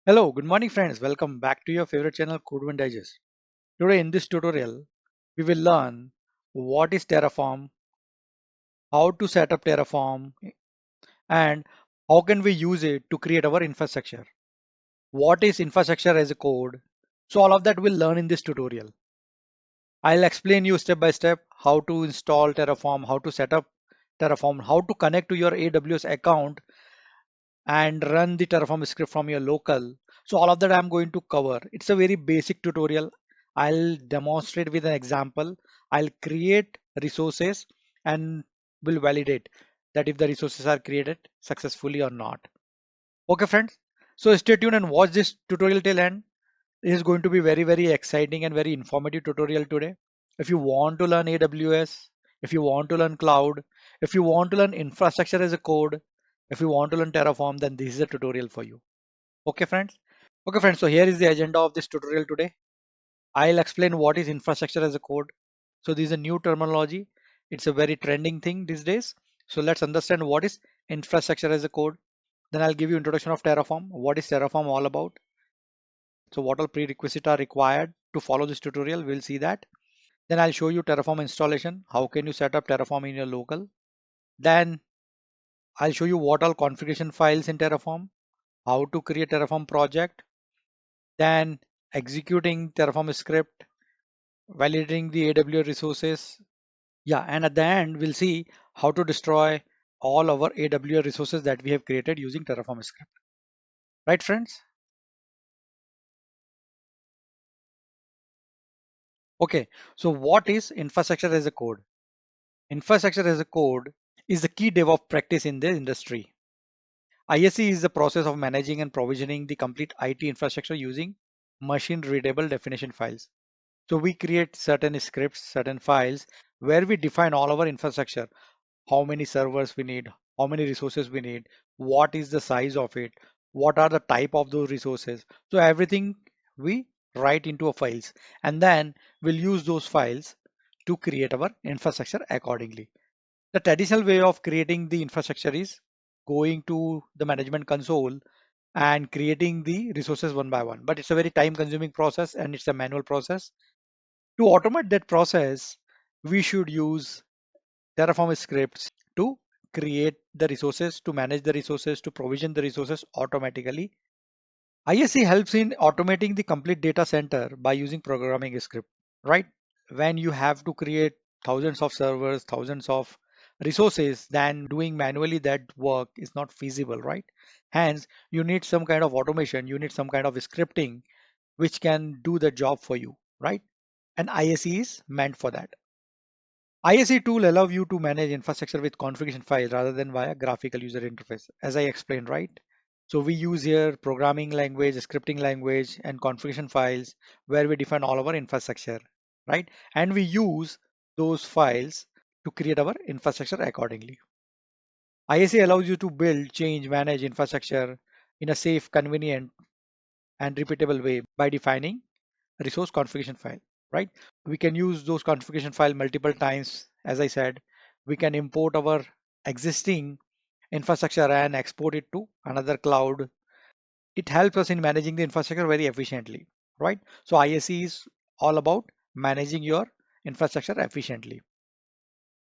Hello, good morning friends. Welcome back to your favorite channel Code Digest. Today in this tutorial, we will learn what is Terraform, how to set up Terraform, and how can we use it to create our infrastructure. What is infrastructure as a code? So all of that we'll learn in this tutorial. I'll explain you step by step how to install Terraform, how to set up Terraform, how to connect to your AWS account and run the Terraform script from your local. So all of that I'm going to cover. It's a very basic tutorial. I'll demonstrate with an example. I'll create resources and will validate that if the resources are created successfully or not. Okay, friends. So stay tuned and watch this tutorial till end. It is going to be very exciting and very informative tutorial today. If you want to learn AWS, if you want to learn cloud, if you want to learn infrastructure as a code, if you want to learn Terraform, then this is a tutorial for you. Okay, friends. Okay, friends. So here is the agenda of this tutorial today. I'll explain what is infrastructure as a code. So this is a new terminology. It's a very trending thing these days. So let's understand what is infrastructure as a code. Then I'll give you introduction of Terraform. What is Terraform all about? So what all prerequisites are required to follow this tutorial? We'll see that. Then I'll show you Terraform installation. How can you set up Terraform in your local? Then I'll show you what all configuration files in Terraform, how to create Terraform project, then executing Terraform script, validating the AWS resources. Yeah, and at the end, we'll see how to destroy all our AWS resources that we have created using Terraform script. Right, friends? Okay, so what is infrastructure as a code? Infrastructure as a code is the key DevOps practice in the industry. ISE is the process of managing and provisioning the complete IT infrastructure using machine-readable definition files. So we create certain scripts, certain files where we define all our infrastructure, how many servers we need, how many resources we need, what is the size of it, what are the type of those resources. So everything we write into a files and then we'll use those files to create our infrastructure accordingly. The traditional way of creating the infrastructure is going to the management console and creating the resources one by one. But it's a very time consuming process and it's a manual process. To automate that process, we should use Terraform scripts to create the resources, to manage the resources, to provision the resources automatically. ISE helps in automating the complete data center by using programming script, right? When you have to create thousands of servers, thousands of resources, then doing manually that work is not feasible, right? Hence, you need some kind of automation, you need some kind of scripting which can do the job for you, right? And ISE is meant for that. ISE tool allow you to manage infrastructure with configuration file rather than via graphical user interface, as I explained, right? So we use here programming language, scripting language, and configuration files where we define all our infrastructure, right? And we use those files to create our infrastructure accordingly. ISE allows you to build, change, manage infrastructure in a safe, convenient, and repeatable way by defining resource configuration file, right? We can use those configuration file multiple times. As I said, we can import our existing infrastructure and export it to another cloud. It helps us in managing the infrastructure very efficiently, right? So ISE is all about managing your infrastructure efficiently.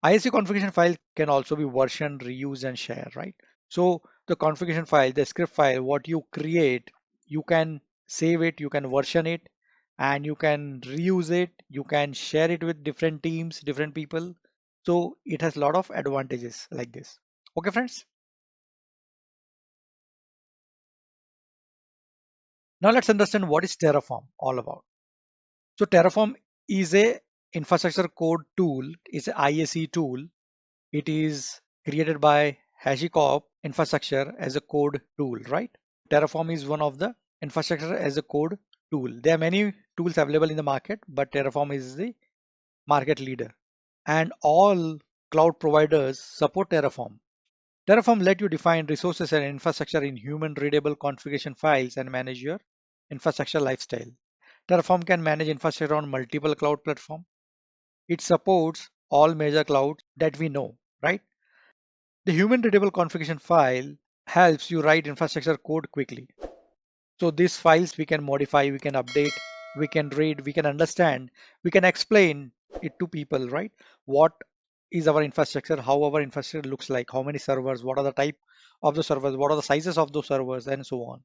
ISE configuration file can also be version, reuse, and share, right? So the configuration file, the script file, what you create, you can save it, you can version it, and you can reuse it, you can share it with different teams, different people. So it has a lot of advantages like this. Okay, friends. Now let's understand what is Terraform all about. So Terraform is a infrastructure code tool, is a ISE tool. It is created by HashiCorp infrastructure as a code tool, right? Terraform is one of the infrastructure as a code tool. There are many tools available in the market, but Terraform is the market leader. And all cloud providers support Terraform. Terraform let you define resources and infrastructure in human readable configuration files and manage your infrastructure lifestyle. Terraform can manage infrastructure on multiple cloud platforms. It supports all major clouds that we know, right? The human readable configuration file helps you write infrastructure code quickly. So these files we can modify, we can update, we can read, we can understand, we can explain it to people, right? What is our infrastructure, how our infrastructure looks like, how many servers, what are the type of the servers, what are the sizes of those servers, and so on.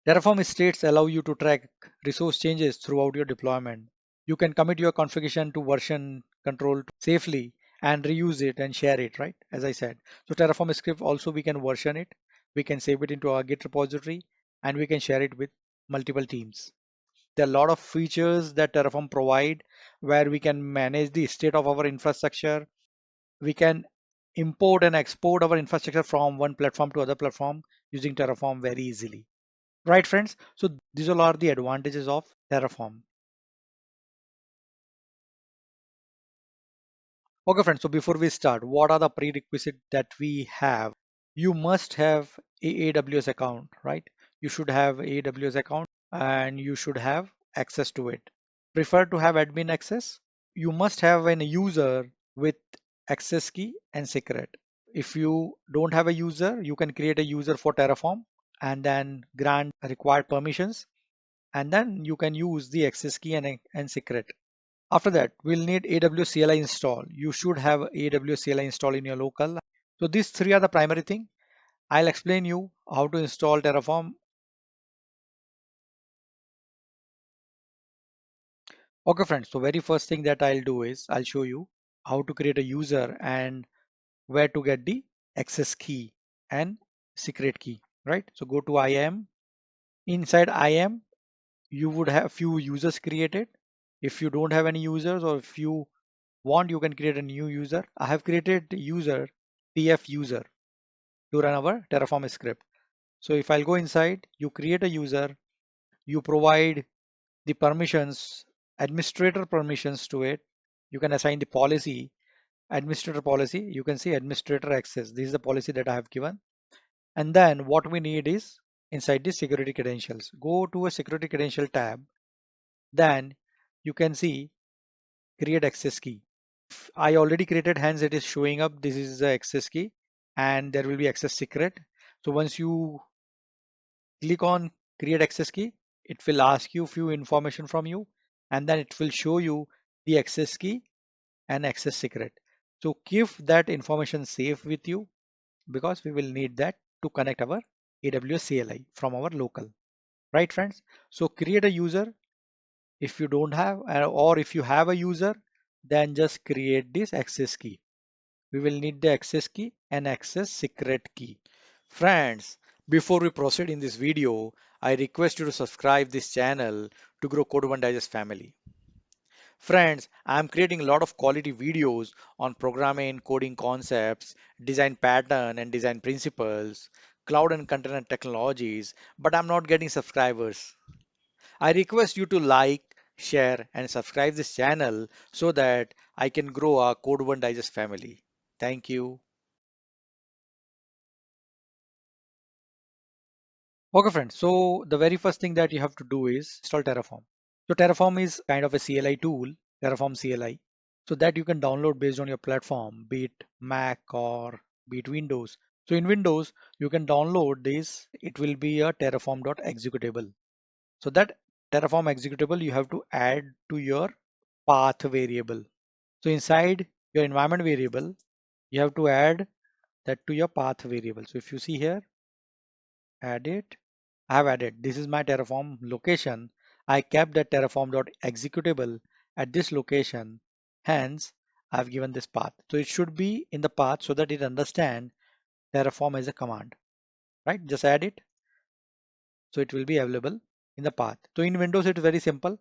Terraform states allow you to track resource changes throughout your deployment. You can commit your configuration to version control safely and reuse it and share it, right? As I said. So Terraform script also we can version it, we can save it into our Git repository, and we can share it with multiple teams. There are a lot of features that Terraform provide where we can manage the state of our infrastructure. We can import and export our infrastructure from one platform to other platform using Terraform very easily. Right, friends? So these all are the advantages of Terraform. Okay, friends. So before we start, what are the prerequisites that we have? You must have a AWS account, right? You should have AWS account and you should have access to it. Prefer to have admin access. You must have an user with access key and secret. If you don't have a user, you can create a user for Terraform and then grant required permissions, and then you can use the access key and secret. After that, we'll need AWS CLI install. You should have AWS CLI install in your local. So these three are the primary thing. I'll explain you how to install Terraform. Okay, friends. So very first thing that I'll do is I'll show you how to create a user and where to get the access key and secret key, right? So go to IAM. Inside IAM, you would have few users created. If you don't have any users, or if you want, you can create a new user. I have created user TF user to run our Terraform script. So if I'll go inside, you create a user, you provide the permissions, administrator permissions to it. You can assign the policy, administrator policy. You can see administrator access. This is the policy that I have given. And then what we need is inside the security credentials. Go to a security credential tab. Then you can see create access key. I already created, hence it is showing up. This is the access key and there will be access secret. So once you click on create access key, it will ask you few information from you and then it will show you the access key and access secret. So keep that information safe with you because we will need that to connect our AWS CLI from our local. Right, friends? So create a user if you don't have, or if you have a user, then just create this access key. We will need the access key and access secret key. Friends, before we proceed in this video, I request you to subscribe this channel to grow Code One Digest family. Friends, I am creating a lot of quality videos on programming, coding concepts, design pattern and design principles, cloud and container technologies, but I'm not getting subscribers. I request you to like, share and subscribe this channel so that I can grow our Code One Digest family. Thank you. Okay, friends. So the very first thing that you have to do is install Terraform. So Terraform is kind of a CLI tool, Terraform CLI, so that you can download based on your platform, be it Mac or be it Windows. So in Windows, you can download this. It will be a Terraform.executable. So that Terraform executable you have to add to your path variable. So inside your environment variable, you have to add that to your path variable. So if you see here, add it. I have added. This is my Terraform location. I kept that Terraform.executable at this location. Hence, I've given this path. So it should be in the path so that it understand Terraform as a command, right? Just add it. So it will be available in the path. So in Windows, it's very simple.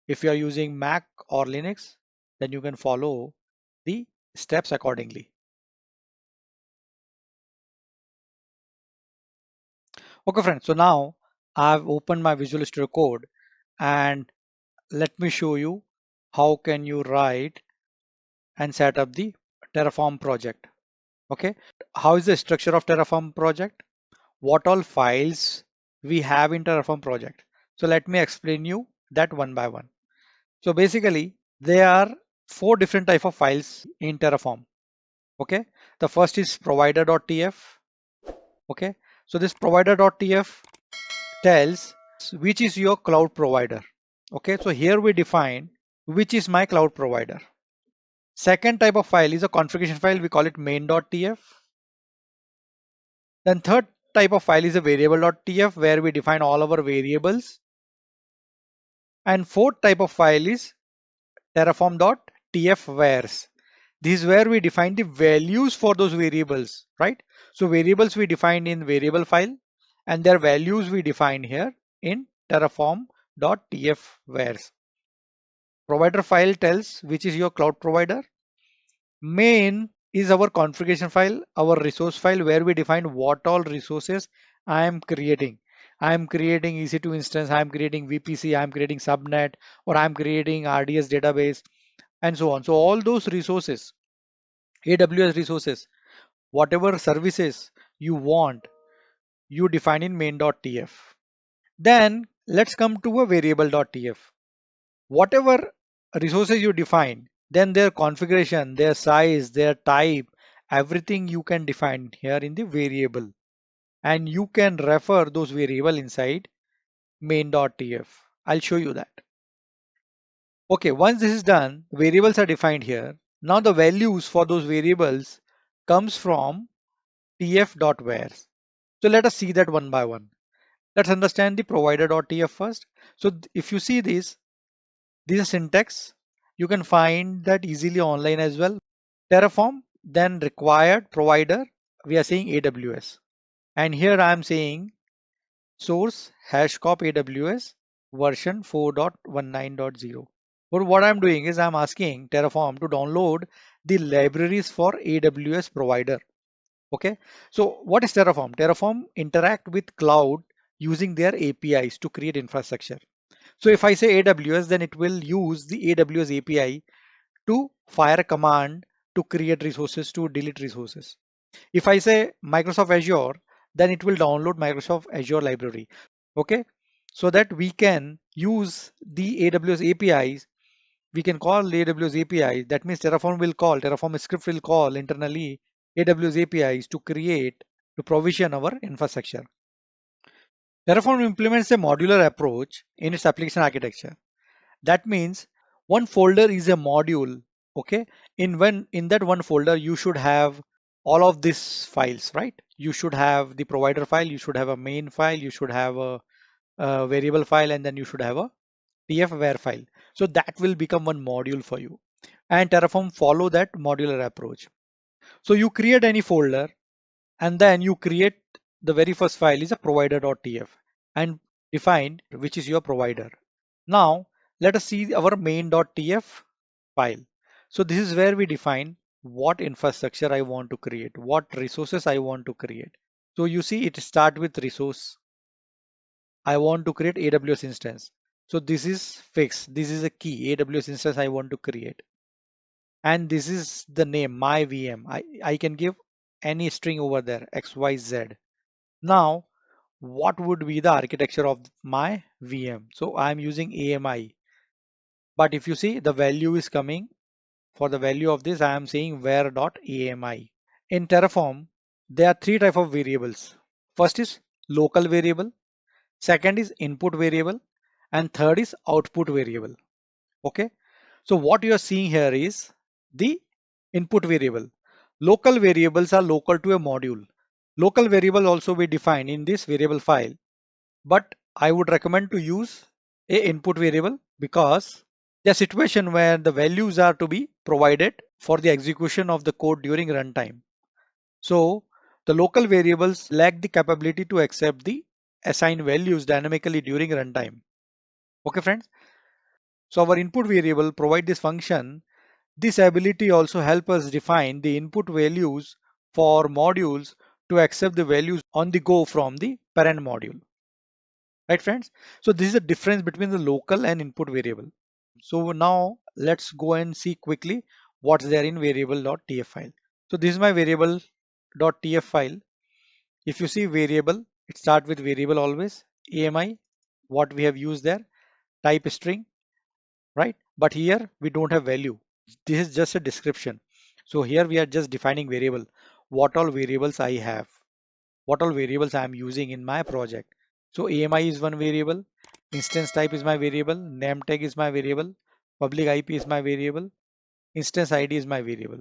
If you are using Mac or Linux, then you can follow the steps accordingly. Okay, friends. So now I've opened my Visual Studio Code and let me show you how can you write and set up the Terraform project. Okay. How is the structure of Terraform project? What all files we have in Terraform project? So let me explain you that one by one. So basically there are four different type of files in Terraform. Okay. The first is provider.tf. Okay. So this provider.tf tells which is your cloud provider. Okay, so here we define which is my cloud provider. Second type of file is a configuration file. We call it main.tf. Then third type of file is a variable.tf where we define all our variables. And fourth type of file is terraform.tf vares. This is where we define the values for those variables, right? So variables we define in variable file and their values we define here in terraform.tf vares. Provider file tells which is your cloud provider. Main is our configuration file, our resource file where we define what all resources I am creating. I am creating EC2 instance, I am creating VPC, I am creating subnet, or I am creating RDS database, and so on. So all those resources, AWS resources, whatever services you want, you define in main.tf. Then let's come to a variable.tf. Whatever resources you define, then their configuration, their size, their type, everything you can define here in the variable. And you can refer those variable inside main.tf. I'll show you that. Okay, once this is done, variables are defined here. Now the values for those variables comes from tf.vares. So let us see that one by one. Let's understand the provider.tf first. So if you see this is syntax. You can find that easily online as well. Terraform, then required provider, we are saying AWS. And here I am saying source hashcop AWS version 4.19.0. But what I'm doing is I'm asking Terraform to download the libraries for AWS provider. Okay, so what is Terraform? Terraform interact with cloud using their APIs to create infrastructure. So if I say AWS, then it will use the AWS API to fire a command to create resources, to delete resources. If I say Microsoft Azure, then it will download Microsoft Azure library. Okay, so that we can use the AWS APIs. We can call AWS API. That means Terraform script will call internally AWS APIs to create, to provision our infrastructure. Terraform implements a modular approach in its application architecture. That means one folder is a module. Okay, in that one folder you should have all of these files, right? You should have the provider file, you should have a main file, you should have a variable file, and then you should have a tf-var file. So that will become one module for you, and Terraform follow that modular approach. So you create any folder and then you create the very first file is a provider.tf and define which is your provider. Now let us see our main.tf file. So this is where we define what infrastructure I want to create, what resources I want to create. So you see it start with resource. I want to create AWS instance. So this is fixed. This is a key AWS instance I want to create. And this is the name, my VM. I can give any string over there, XYZ. Now, what would be the architecture of my VM? So I'm using AMI. But if you see the value is coming, for the value of this, I am saying var.ami. In Terraform, there are three types of variables. First is local variable, second is input variable, and third is output variable. Okay. So what you are seeing here is the input variable. Local variables are local to a module. Local variable also we define in this variable file, but I would recommend to use a input variable because the situation where the values are to be provided for the execution of the code during runtime. So the local variables lack the capability to accept the assigned values dynamically during runtime. Okay, friends. So our input variable provide this function. This ability also help us define the input values for modules to accept the values on the go from the parent module. Right, friends? So this is the difference between the local and input variable. So now let's go and see quickly what's there in variable.tf file. So this is my variable.tf file. If you see variable, it starts with variable always, AMI, what we have used there, type string, right? But here we don't have value. This is just a description. So here we are just defining variable, what all variables I have, what all variables I am using in my project. So AMI is one variable, instance type is my variable, name tag is my variable, public IP is my variable, instance ID is my variable.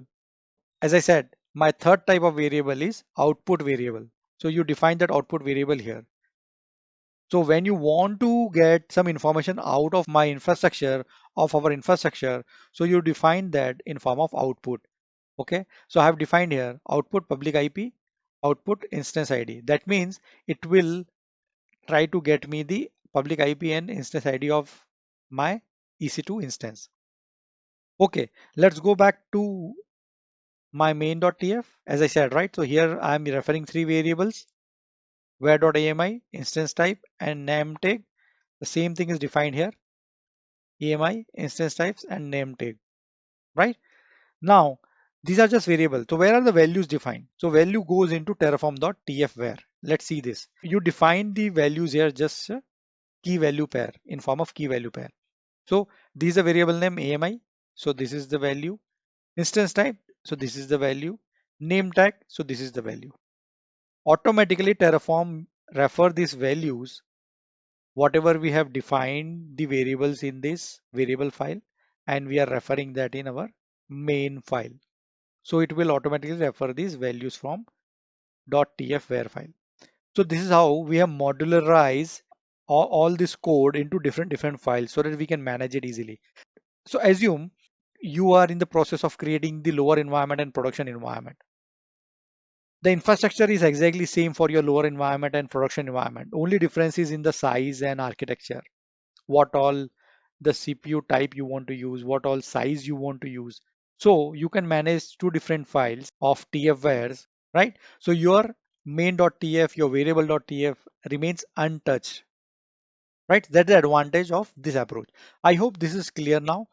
As I said, my third type of variable is output variable. So you define that output variable here. So when you want to get some information out of my infrastructure, of our infrastructure, so you define that in form of output. Okay. So I have defined here output public IP, output instance ID. That means it will try to get me the public IP and instance ID of my EC2 instance. Okay. Let's go back to my main.tf. As I said, right? So here I'm referring three variables, where.ami, instance type, and name tag. The same thing is defined here, AMI, instance types, and name tag, right? Now, these are just variables. So where are the values defined? So value goes into terraform.tf where. Let's see this. You define the values here, just key value pair in form of key value pair. So these are variable name AMI. So this is the value. Instance type. So this is the value. Name tag. So this is the value. Automatically Terraform refer these values, whatever we have defined the variables in this variable file, and we are referring that in our main file. So it will automatically refer these values from .tf where file. So this is how we have modularized all this code into different files so that we can manage it easily. So assume you are in the process of creating the lower environment and production environment. The infrastructure is exactly same for your lower environment and production environment. Only difference is in the size and architecture. What all the CPU type you want to use, what all size you want to use. So you can manage two different files of TF right? So your main.tf, your variable.tf remains untouched, right? That's the advantage of this approach. I hope this is clear now.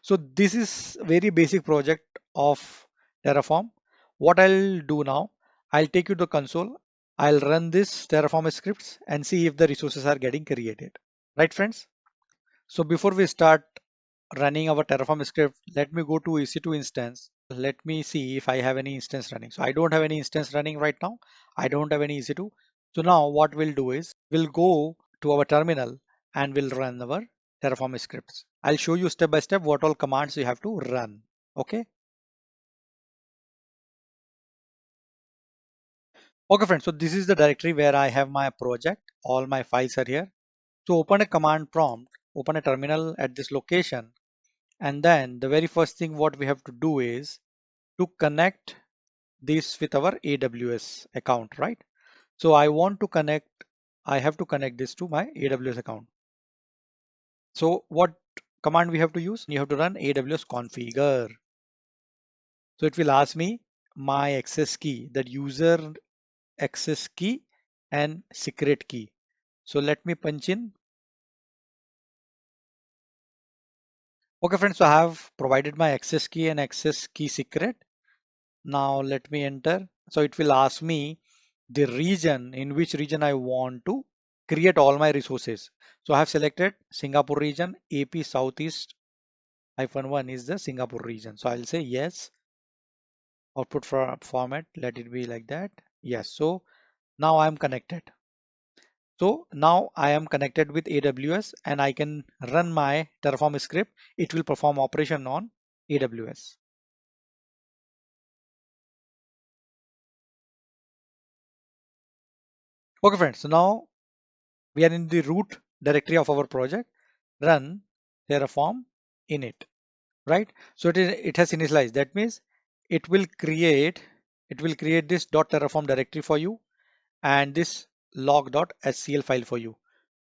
So this is very basic project of Terraform. What I'll do now, I'll take you to the console. I'll run this Terraform scripts and see if the resources are getting created. Right, friends? So before we start running our Terraform script, let me go to EC2 instance. Let me see if I have any instance running. So I don't have any instance running right now. I don't have any EC2. So now what we'll do is we'll go to our terminal and we'll run our Terraform scripts. I'll show you step by step what all commands you have to run. Okay. Okay, friends. So this is the directory where I have my project. All my files are here. So open a command prompt, open a terminal at this location. And then the very first thing what we have to do is to connect this with our AWS account, right? So I have to connect this to my AWS account. So what command we have to use? You have to run AWS configure. So it will ask me my access key, that user access key and secret key. So let me punch in. Okay, friends, so I have provided my access key and access key secret. Now let me enter. So it will ask me the region, in which region I want to create all my resources. So I have selected Singapore region, AP Southeast -1 is the Singapore region. So I'll say yes. Output format, let it be like that. Yes. So now I'm connected. So now I am connected with AWS and I can run my Terraform script. It will perform operation on AWS. Okay, friends. So now we are in the root directory of our project. Run Terraform init, right? So it has initialized. That means it will create this .terraform directory for you and this log.scl file for you.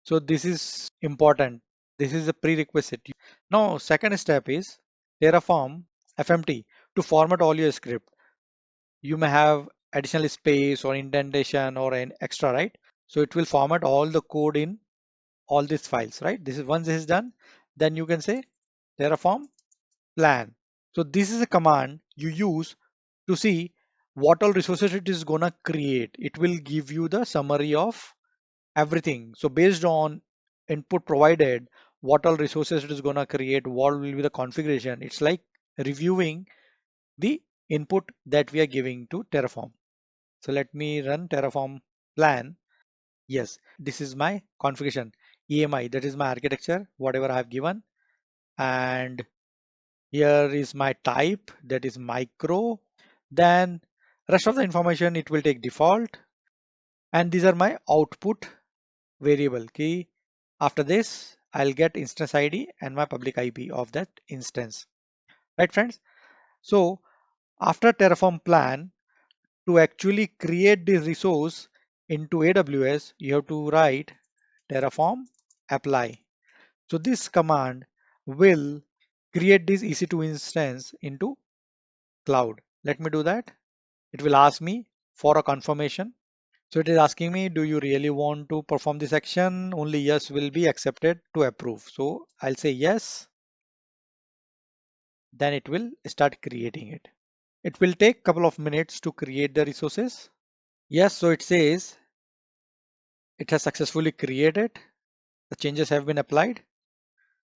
So this is important. This is a prerequisite. Now second step is Terraform FMT to format all your script. You may have additional space or indentation or an extra, right? So it will format all the code in all these files, right? This is once this is done, then you can say Terraform plan. So this is a command you use to see what all resources it is gonna create. It will give you the summary of everything. So based on input provided, what all resources it is gonna create, what will be the configuration. It's like reviewing the input that we are giving to Terraform. So let me run Terraform plan. Yes, this is my configuration. EMI, that is my architecture, whatever I have given. And here is my type, that is micro. Then rest of the information, it will take default. And these are my output variable key. After this, I'll get instance ID and my public IP of that instance. Right, friends? So after Terraform plan, to actually create this resource into AWS, you have to write Terraform apply. So this command will create this EC2 instance into cloud. Let me do that. It will ask me for a confirmation. So it is asking me, do you really want to perform this action? Only yes will be accepted to approve. So I'll say yes, then it will start creating it. It will take a couple of minutes to create the resources. Yes, so it says it has successfully created. The changes have been applied,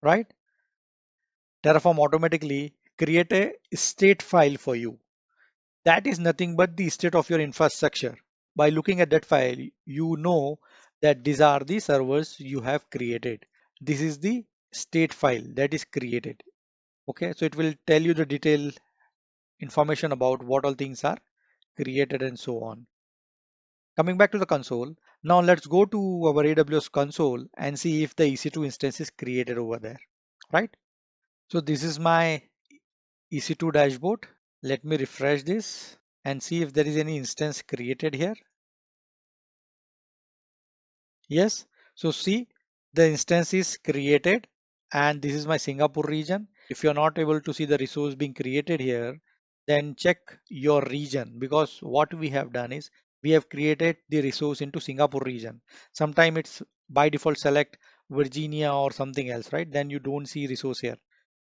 right? Terraform automatically create a state file for you. That is nothing but the state of your infrastructure. By looking at that file, you know that these are the servers you have created. This is the state file that is created. Okay, so it will tell you the detailed information about what all things are created and so on. Coming back to the console, now let's go to our AWS console and see if the EC2 instance is created over there, right? So this is my EC2 dashboard. Let me refresh this and see if there is any instance created here. Yes, so see, the instance is created and this is my Singapore region. If you're not able to see the resource being created here, then check your region, because what we have done is we have created the resource into Singapore region. Sometime it's by default select Virginia or something else, right? Then you don't see resource here.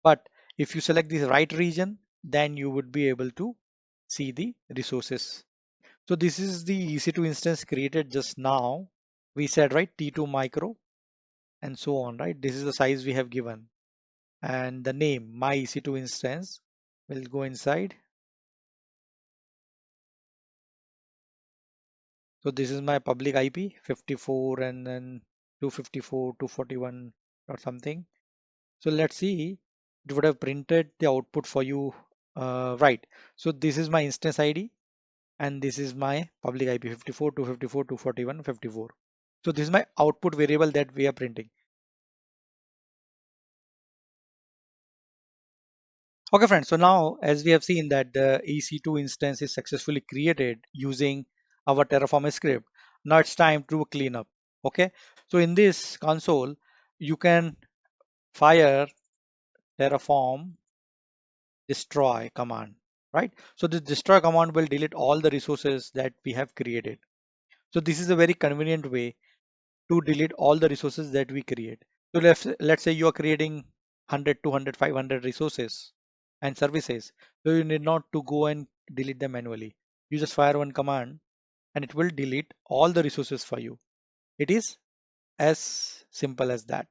But if you select this right region, then you would be able to see the resources. So this is the EC2 instance created just now. We said, right, T2 micro and so on, right? This is the size we have given. And the name, my EC2 instance, will go inside. So this is my public IP 54 and then 254, 241 or something. So let's see, it would have printed the output for you. Right. So this is my instance ID and this is my public IP 54, 254, 241, 54. So this is my output variable that we are printing. Okay, friends. So now, as we have seen that the EC2 instance is successfully created using our Terraform script, now it's time to clean up. Okay. So in this console, you can fire Terraform destroy command, right? So this destroy command will delete all the resources that we have created. So this is a very convenient way to delete all the resources that we create. So let's say you are creating 100, 200, 500 resources and services. So you need not to go and delete them manually. You just fire one command and it will delete all the resources for you. It is as simple as that,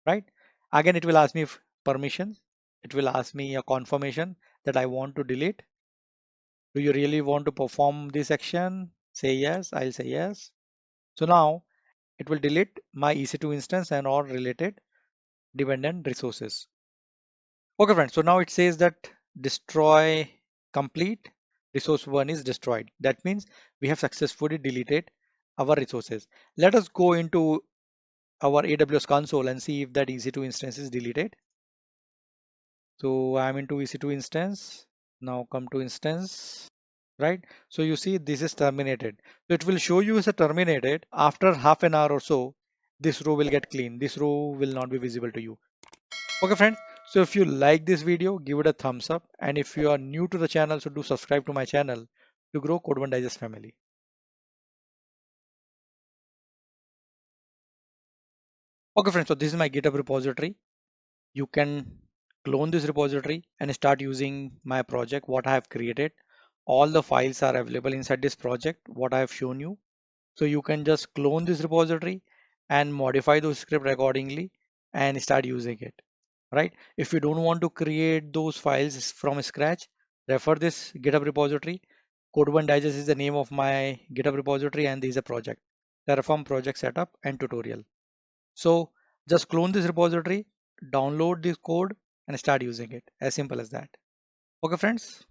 right? Again, it will ask me permissions. It will ask me a confirmation that I want to delete. Do you really want to perform this action? Say yes, I'll say yes. So now it will delete my EC2 instance and all related dependent resources. Okay, friends. So now it says that destroy complete. Resource 1 is destroyed. That means we have successfully deleted our resources. Let us go into our AWS console and see if that EC2 instance is deleted. So I'm into EC2 instance. Now come to instance, right? So you see this is terminated. So it will show you as a terminated. After half an hour or so, this row will get clean. This row will not be visible to you. Okay, friends. So if you like this video, give it a thumbs up. And if you are new to the channel, so do subscribe to my channel to grow Code One Digest family. Okay, friends. So this is my GitHub repository. You can clone this repository and start using my project, what I have created. All the files are available inside this project, what I have shown you. So you can just clone this repository and modify those script accordingly and start using it, right? If you don't want to create those files from scratch, refer this GitHub repository. Code One Digest is the name of my GitHub repository and this is a project. Terraform project setup and tutorial. So just clone this repository, download this code and start using it. As simple as that. Okay, friends?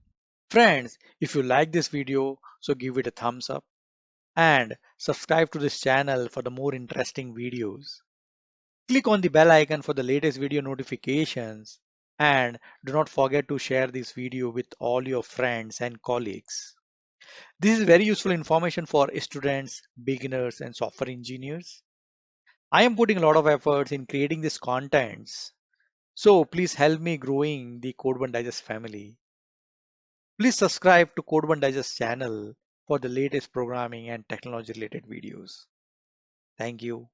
Friends, if you like this video, so give it a thumbs up and subscribe to this channel for the more interesting videos. Click on the bell icon for the latest video notifications and do not forget to share this video with all your friends and colleagues. This is very useful information for students, beginners and software engineers. I am putting a lot of efforts in creating these contents. So please help me growing the Code One Digest family. Please subscribe to Code One Digest channel for the latest programming and technology related videos. Thank you.